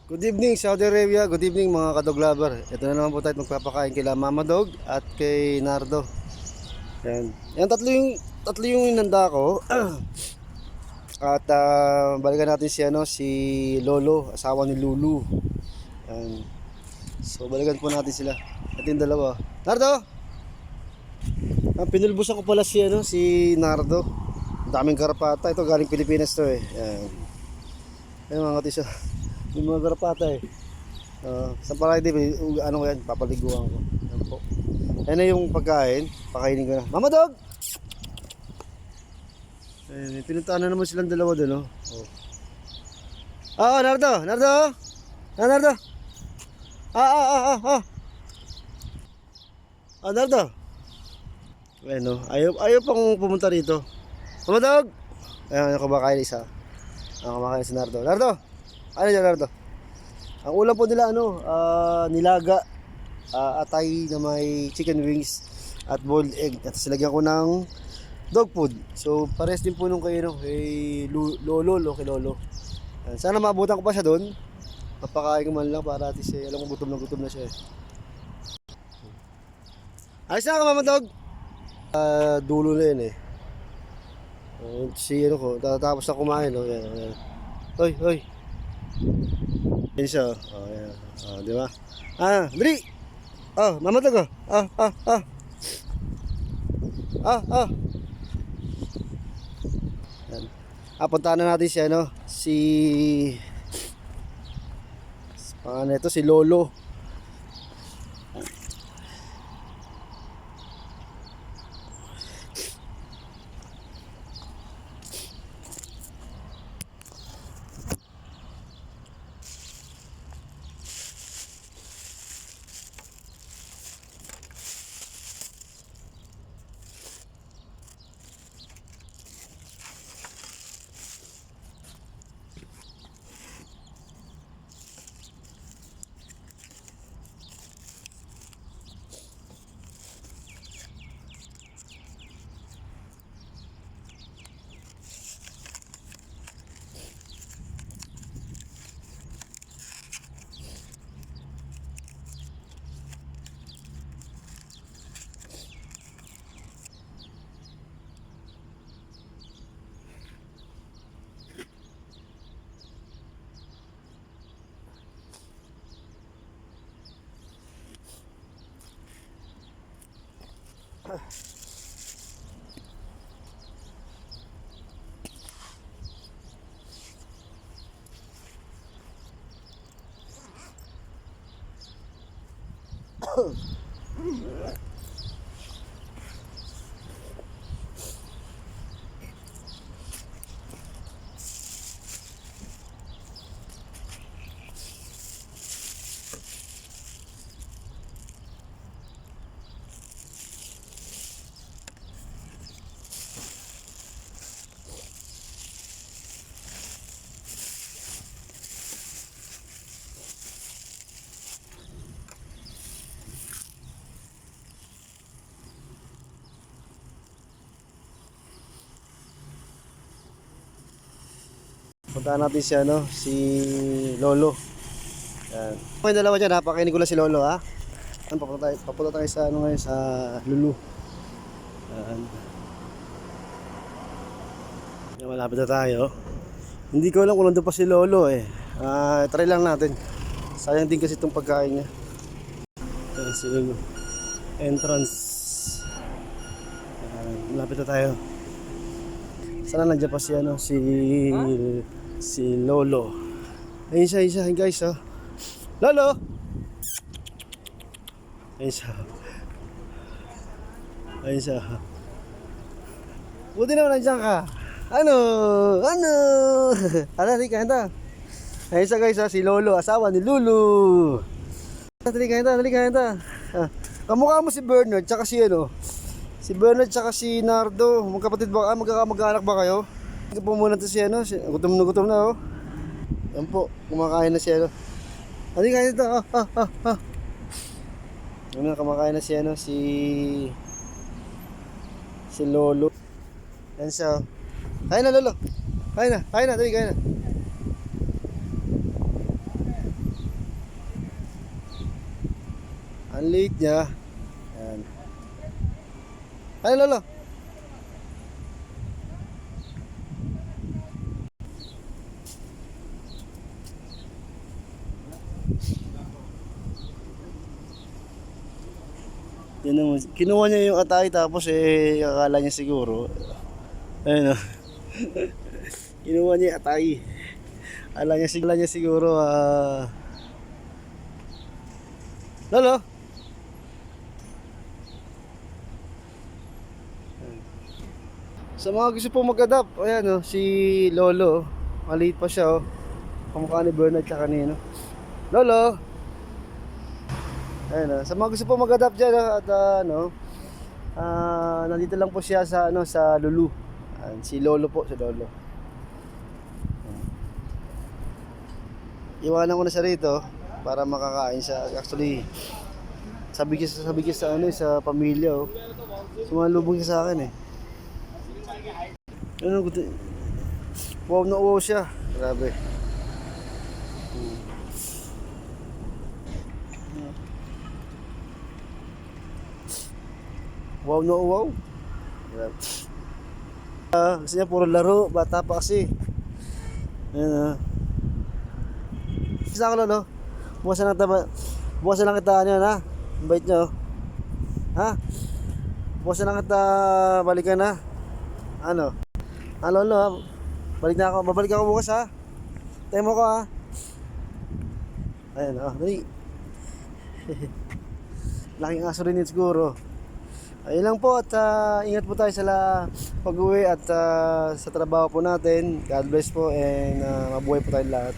Good evening Saudi Arabia, good evening mga kadog lover. Ito na naman po tayo magpapakain kila Mama Dog at kay Nardo. Yan. Yan tatlo yung inanda ko. At balikan natin si Lolo, asawa ni Lulu. Yan. So balikan po natin sila. At yung dalawa. Nardo! Pinulbusan ko pala si Nardo. Ang daming karapata. Ito galing Pilipinas to eh. Yan. Yan mga katis. Yung mga garapata eh. Sa parade, ano ko yan, papaliguan ko. Yan po. Yan na yung pagkain. Pakainin ko na. Mama Dog! Ayun, pinuntaan na naman silang dalawa doon, oh. Nardo! Nardo! Nardo! Nardo! Ayun, ayaw pang pumunta rito. Mama Dog! Ayun, kumakain isa. Kumakain si Nardo. Nardo! Ano dyan, Nardo? Ang ulam po nila, nilaga, atay na may chicken wings at boiled egg. At silagyan ko ng dog food. So, pares din po nung kay Lolo, kay Lolo. Sana maabutan ko pa siya doon. Papakain ko man lang para at siya, alam ko gutom na siya eh. Ayos na ka, Mama Dog? Dulo na yun eh. Tatapos na kumain, oh. Yan. Hoy. Yan siya, yan. Di ba? Dali! Mama Dog, Yan. Puntahan na natin si Lolo. Puntahan natin si Lolo. Yan. May dalawa dyan, pakainin ko lang si Lolo, ha. Papunta tayo sa Lulu. Yan. Yan, malapit na tayo. Hindi ko alam kung nandun pa si Lolo eh. Try lang natin. Sayang din kasi itong pagkain niya. Yan si Lolo. Entrance. Yan, malapit na tayo. Sana nandiyan pa si Lolo. Ayun siya guys, oh. Lolo! Ayun siya. Buti naman nandiyan ka. Ano? Halika ka. Ayun siya guys, si Lolo, asawa ni Lulu. Halika ka. Kamukha mo si Bernard, tsaka si Bernard tsaka si Nardo. Magkapatid ba? Magkaanak ba kayo? Hindi po muna ito gutom na, oh. Yan po, kumakain na Hindi kain ito, kumakain na si Lolo. Yan siya, oh. Kain na, Lolo. Kain na, dali, kain na. Ang liit niya. Ayan. Ay, lolo. Yan naman. Kinuha niya yung atay tapos akala niya siguro. Ayun o. Kinuha niya yung atay. Akala niya siguro Lolo. Sa mga gusto po mag-adapt, ayan o, si Lolo. Maliit pa siya o. Kamukha ni Bernard tsaka kanino. Lolo. Ayun, sa mga gusto po mag-adapt dyan at nandito lang po siya sa sa Lulu. Si Lolo po, si Lolo. Iwanan ko na siya rito para makakain siya. Actually, sabi ko sa pamilya oh. Sumalubong siya sa akin eh. Ano gusto? Wow na wow siya. Grabe. Wow na wow. Grabe. Gusto niya puro laro, bata pa kasi. Ayan Isa ka lolo. Bukasan lang kita ano na. Bait niyo. Ha? Bukasan lang kita balikan na. Ano? Lolo, babalik ako bukas ha. Tayo mo ko ha. Ayan dali. Laking aso rin yun siguro. Ayun lang po at ingat po tayo sa pag-uwi at sa trabaho po natin. God bless po and mabuhay po tayo lahat.